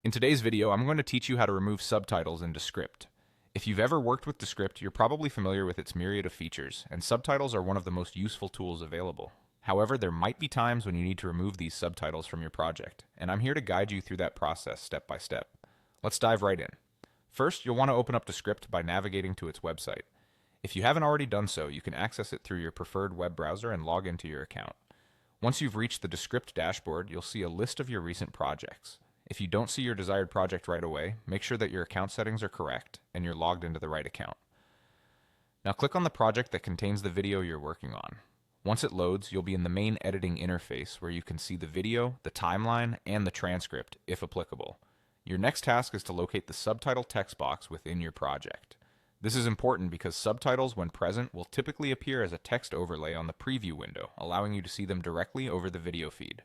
In today's video, I'm going to teach you how to remove subtitles in Descript. If you've ever worked with Descript, you're probably familiar with its myriad of features, and subtitles are one of the most useful tools available. However, there might be times when you need to remove these subtitles from your project, and I'm here to guide you through that process step by step. Let's dive right in. First, you'll want to open up Descript by navigating to its website. If you haven't already done so, you can access it through your preferred web browser and log into your account. Once you've reached the Descript dashboard, you'll see a list of your recent projects. If you don't see your desired project right away, make sure that your account settings are correct and you're logged into the right account. Now click on the project that contains the video you're working on. Once it loads, you'll be in the main editing interface where you can see the video, the timeline, and the transcript, if applicable. Your next task is to locate the subtitle text box within your project. This is important because subtitles, when present, will typically appear as a text overlay on the preview window, allowing you to see them directly over the video feed.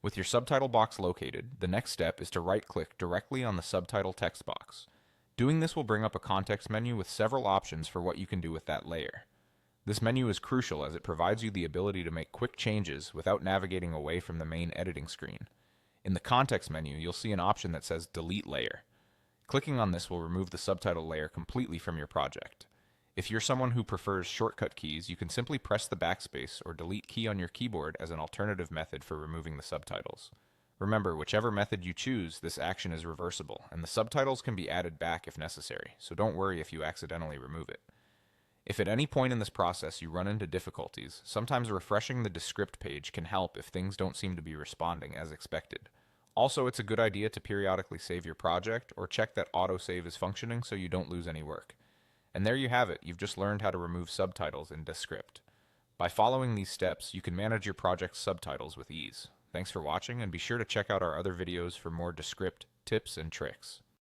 With your subtitle box located, the next step is to right-click directly on the subtitle text box. Doing this will bring up a context menu with several options for what you can do with that layer. This menu is crucial as it provides you the ability to make quick changes without navigating away from the main editing screen. In the context menu, you'll see an option that says Delete Layer. Clicking on this will remove the subtitle layer completely from your project. If you're someone who prefers shortcut keys, you can simply press the backspace or delete key on your keyboard as an alternative method for removing the subtitles. Remember, whichever method you choose, this action is reversible, and the subtitles can be added back if necessary, so don't worry if you accidentally remove it. If at any point in this process you run into difficulties, sometimes refreshing the Descript page can help if things don't seem to be responding as expected. Also, it's a good idea to periodically save your project or check that autosave is functioning so you don't lose any work. And there you have it, you've just learned how to remove subtitles in Descript. By following these steps, you can manage your project's subtitles with ease. Thanks for watching, and be sure to check out our other videos for more Descript tips and tricks.